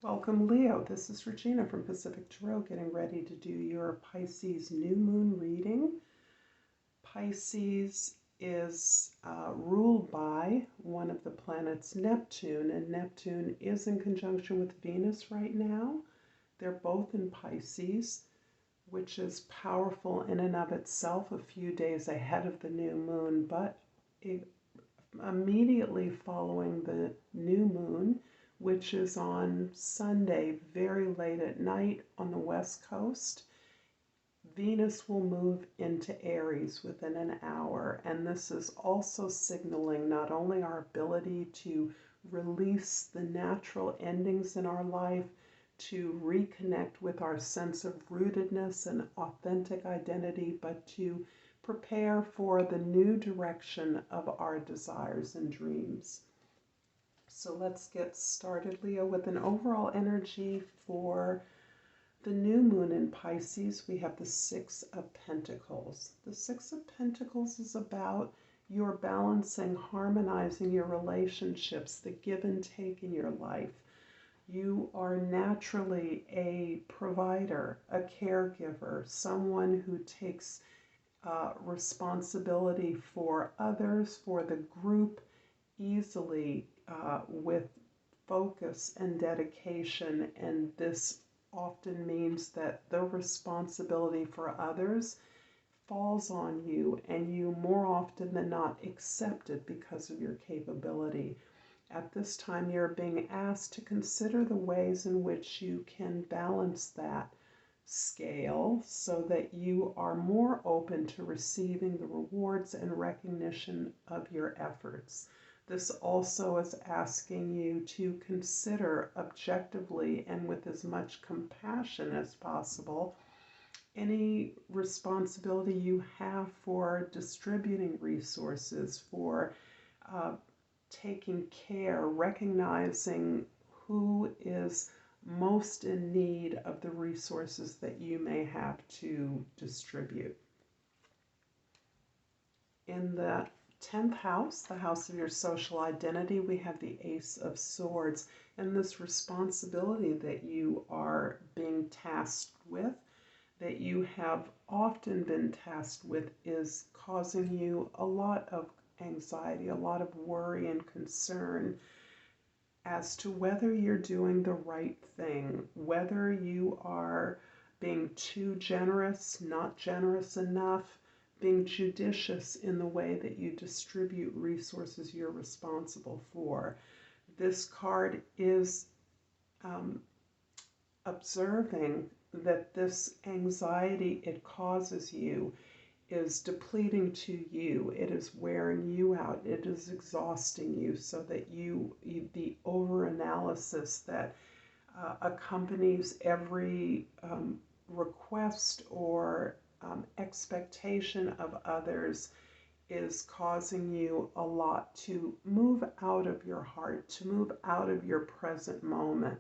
Welcome, Leo. This is Regina from Pacific Tarot, getting ready to do your Pisces new moon reading. Pisces is ruled by one of the planets, Neptune, and Neptune is in conjunction with Venus right now. They're both in Pisces, which is powerful in and of itself, a few days ahead of the new moon, but immediately following the new moon, which is on Sunday, very late at night on the West Coast, Venus will move into Aries within an hour. And this is also signaling not only our ability to release the natural endings in our life, to reconnect with our sense of rootedness and authentic identity, but to prepare for the new direction of our desires and dreams. So let's get started, Leo, with an overall energy for the new moon in Pisces. We have the Six of Pentacles. The Six of Pentacles is about your balancing, harmonizing your relationships, the give and take in your life. You are naturally a provider, a caregiver, someone who takes responsibility for others, for the group, easily with focus and dedication. And this often means that the responsibility for others falls on you, and you more often than not accept it because of your capability. At this time, you're being asked to consider the ways in which you can balance that scale so that you are more open to receiving the rewards and recognition of your efforts. This also is asking you to consider objectively and with as much compassion as possible any responsibility you have for distributing resources, for taking care, recognizing who is most in need of the resources that you may have to distribute. In the 10th house, the house of your social identity, we have the Ace of Swords, and this responsibility that you are being tasked with, that you have often been tasked with, is causing you a lot of anxiety, a lot of worry and concern as to whether you're doing the right thing, whether you are being too generous, not generous enough, being judicious in the way that you distribute resources you're responsible for. This card is observing that this anxiety it causes you is depleting to you. It is wearing you out. It is exhausting you, so that the overanalysis that accompanies every request or expectation of others is causing you a lot to move out of your heart, to move out of your present moment.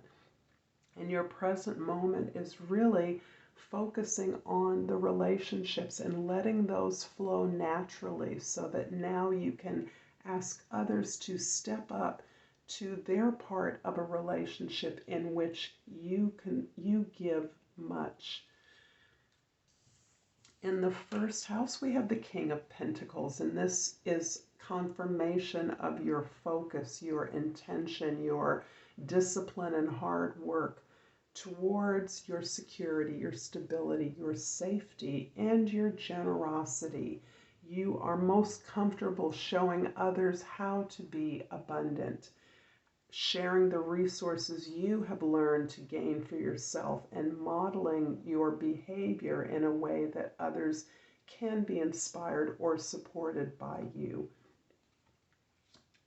And your present moment is really focusing on the relationships and letting those flow naturally, so that now you can ask others to step up to their part of a relationship in which you give much. In the first house, we have the King of Pentacles, and this is confirmation of your focus, your intention, your discipline and hard work towards your security, your stability, your safety, and your generosity. You are most comfortable showing others how to be abundant, sharing the resources you have learned to gain for yourself, and modeling your behavior in a way that others can be inspired or supported by you.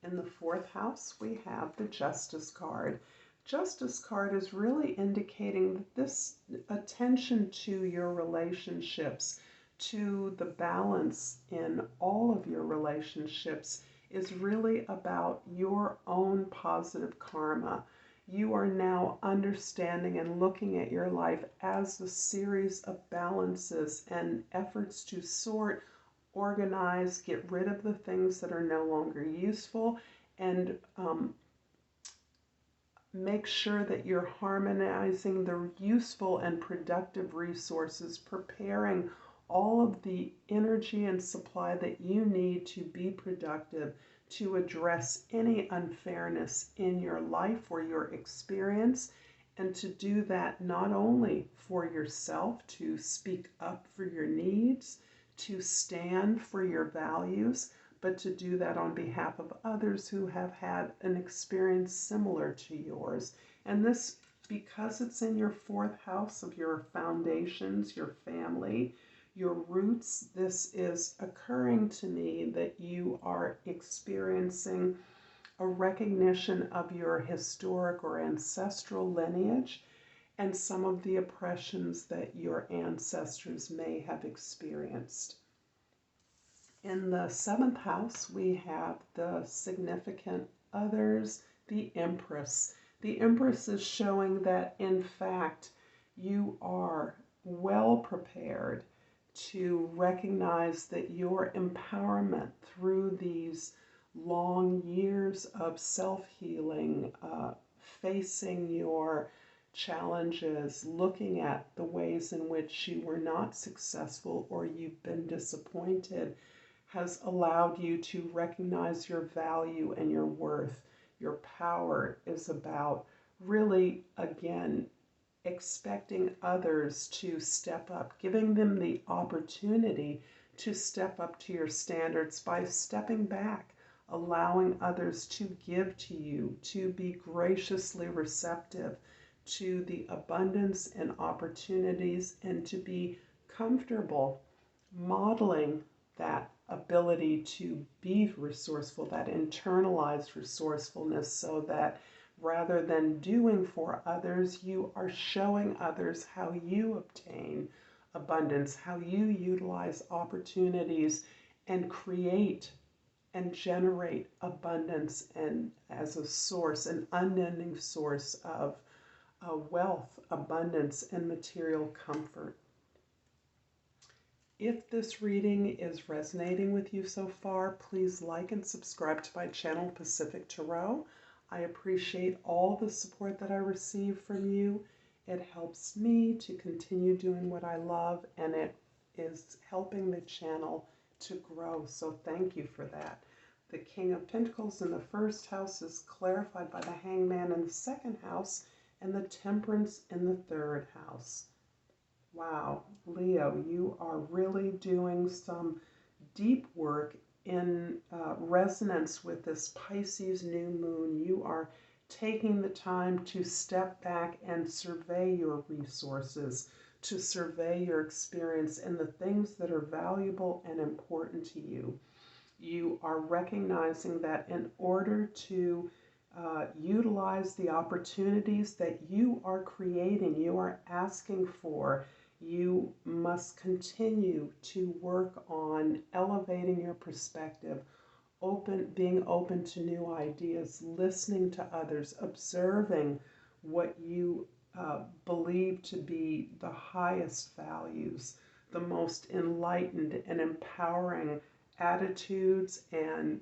In the fourth house, we have the Justice card. Justice card is really indicating that this attention to your relationships, to the balance in all of your relationships, is really about your own positive karma. You are now understanding and looking at your life as a series of balances and efforts to sort, organize, get rid of the things that are no longer useful, and make sure that you're harmonizing the useful and productive resources, preparing all of the energy and supply that you need to be productive, to address any unfairness in your life or your experience, and to do that not only for yourself, to speak up for your needs, to stand for your values, but to do that on behalf of others who have had an experience similar to yours. And this, because it's in your fourth house of your foundations, your family, your roots, this is occurring to me that you are experiencing a recognition of your historic or ancestral lineage and some of the oppressions that your ancestors may have experienced. In the seventh house, we have the significant others, the Empress. The Empress is showing that, in fact, you are well prepared to recognize that your empowerment through these long years of self-healing, facing your challenges, looking at the ways in which you were not successful or you've been disappointed, has allowed you to recognize your value and your worth. Your power is about really, again, expecting others to step up, giving them the opportunity to step up to your standards by stepping back, allowing others to give to you, to be graciously receptive to the abundance and opportunities, and to be comfortable modeling that ability to be resourceful, that internalized resourcefulness, so that rather than doing for others, you are showing others how you obtain abundance, how you utilize opportunities and create and generate abundance, and as a source, an unending source of wealth, abundance, and material comfort. If this reading is resonating with you so far, please like and subscribe to my channel, Pacific Tarot. I appreciate all the support that I receive from you. It helps me to continue doing what I love, and it is helping the channel to grow. So thank you for that. The King of Pentacles in the first house is clarified by the Hangman in the second house, and the Temperance in the third house. Wow, Leo, you are really doing some deep work in resonance with this Pisces new moon. You are taking the time to step back and survey your resources, to survey your experience and the things that are valuable and important to you. You are recognizing that in order to utilize the opportunities that you are creating, you are asking for, you must continue to work on elevating your perspective, being open to new ideas, listening to others, observing what you believe to be the highest values, the most enlightened and empowering attitudes and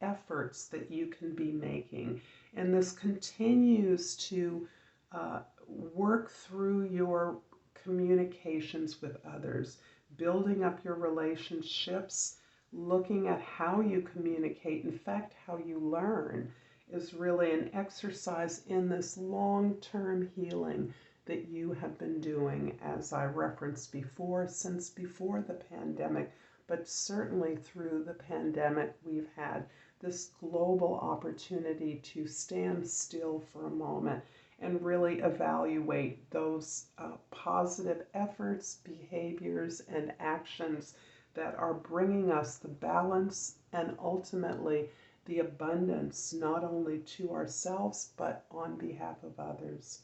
efforts that you can be making. And this continues to work through your communications with others, building up your relationships, looking at how you communicate, in fact, how you learn, is really an exercise in this long-term healing that you have been doing, as I referenced before, since before the pandemic. But certainly through the pandemic, we've had this global opportunity to stand still for a moment and really evaluate those positive efforts, behaviors, and actions that are bringing us the balance and ultimately the abundance, not only to ourselves, but on behalf of others.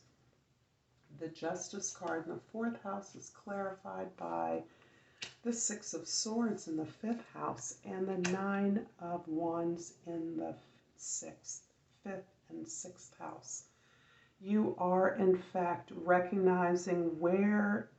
The Justice card in the fourth house is clarified by the Six of Swords in the fifth house and the Nine of Wands in the fifth and sixth house. You are, in fact, recognizing where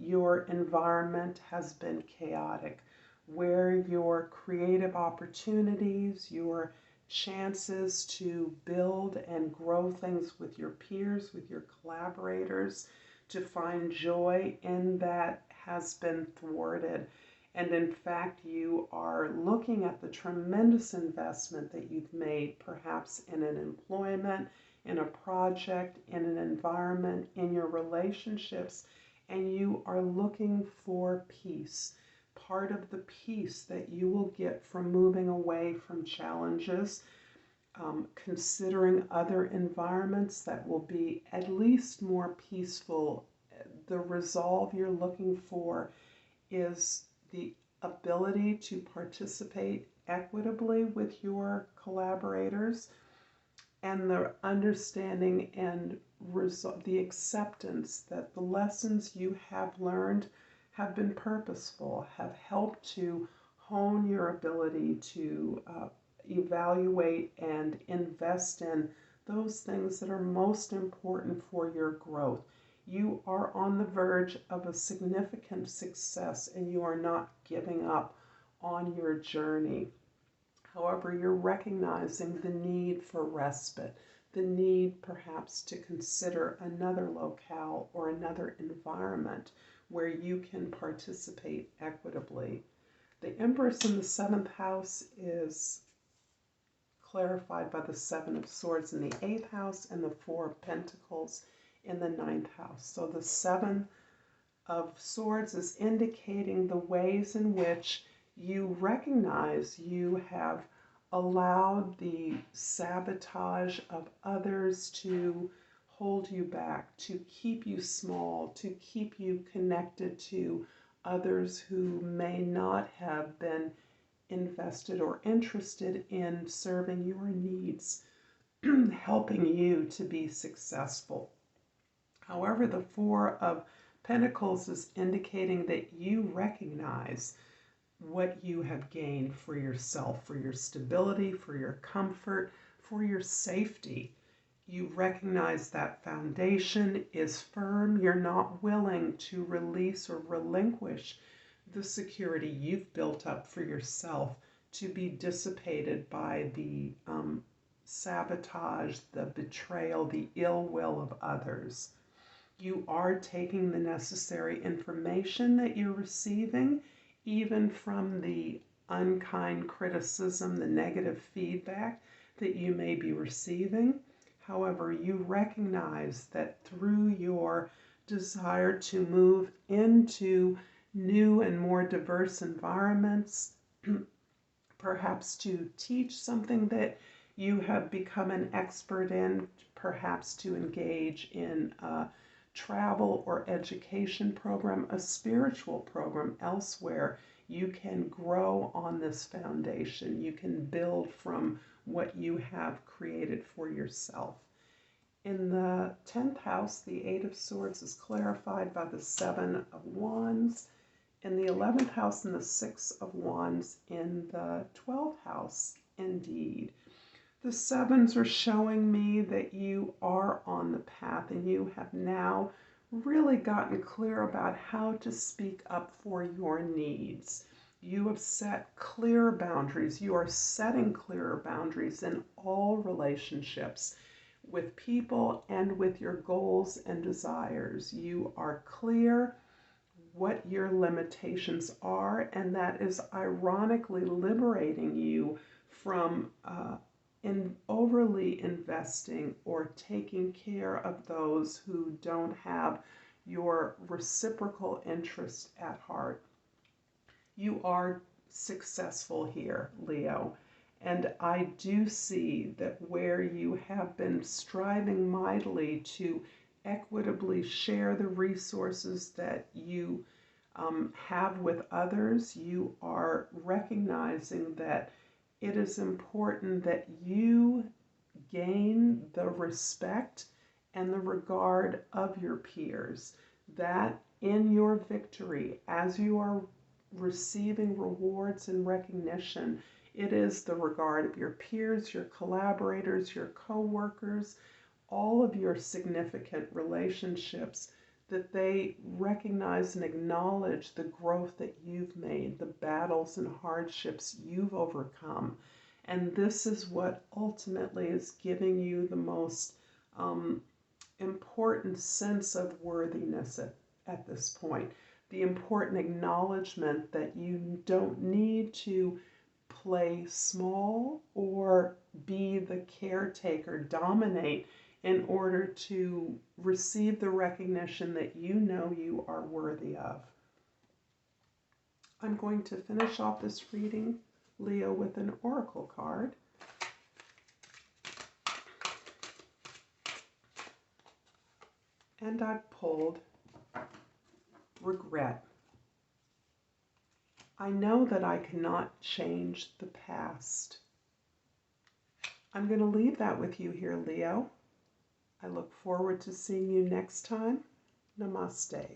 your environment has been chaotic, where your creative opportunities, your chances to build and grow things with your peers, with your collaborators, to find joy in that has been thwarted. And in fact, you are looking at the tremendous investment that you've made, perhaps in an employment, in a project, in an environment, in your relationships, and you are looking for peace. Part of the peace that you will get from moving away from challenges, considering other environments that will be at least more peaceful. The resolve you're looking for is the ability to participate equitably with your collaborators, and the understanding and the acceptance that the lessons you have learned have been purposeful, have helped to hone your ability to evaluate and invest in those things that are most important for your growth. You are on the verge of a significant success, and you are not giving up on your journey. However, you're recognizing the need for respite, the need perhaps to consider another locale or another environment where you can participate equitably. The Empress in the 7th house is clarified by the 7 of Swords in the 8th house and the 4 of Pentacles in the 9th house. So the 7 of Swords is indicating the ways in which you recognize you have allowed the sabotage of others to hold you back, to keep you small, to keep you connected to others who may not have been invested or interested in serving your needs, helping you to be successful. However, the 4 of Pentacles is indicating that you recognize what you have gained for yourself, for your stability, for your comfort, for your safety. You recognize that foundation is firm. You're not willing to release or relinquish the security you've built up for yourself to be dissipated by the sabotage, the betrayal, the ill will of others. You are taking the necessary information that you're receiving, even from the unkind criticism, the negative feedback that you may be receiving. However, you recognize that through your desire to move into new and more diverse environments, perhaps to teach something that you have become an expert in, perhaps to engage in travel or education program, a spiritual program elsewhere, you can grow on this foundation. You can build from what you have created for yourself. In the 10th house, the 8 of Swords is clarified by the 7 of Wands. In the 11th house and the 6 of Wands in the 12th house, indeed. The 7s are showing me that you are on the path and you have now really gotten clear about how to speak up for your needs. You have set clear boundaries. You are setting clearer boundaries in all relationships with people and with your goals and desires. You are clear what your limitations are, and that is ironically liberating you from in overly investing or taking care of those who don't have your reciprocal interest at heart. You are successful here, Leo, and I do see that where you have been striving mightily to equitably share the resources that you have with others, you are recognizing that it is important that you gain the respect and the regard of your peers, that in your victory, as you are receiving rewards and recognition, it is the regard of your peers, your collaborators, your co-workers, all of your significant relationships, that they recognize and acknowledge the growth that you've made, the battles and hardships you've overcome, And this is what ultimately is giving you the most important sense of worthiness at this point. The important acknowledgement that you don't need to play small or be the caretaker, dominate in order to receive the recognition that you know you are worthy of. I'm going to finish off this reading, Leo, with an oracle card. And I've pulled regret. I know that I cannot change the past. I'm going to leave that with you here, Leo. I look forward to seeing you next time. Namaste.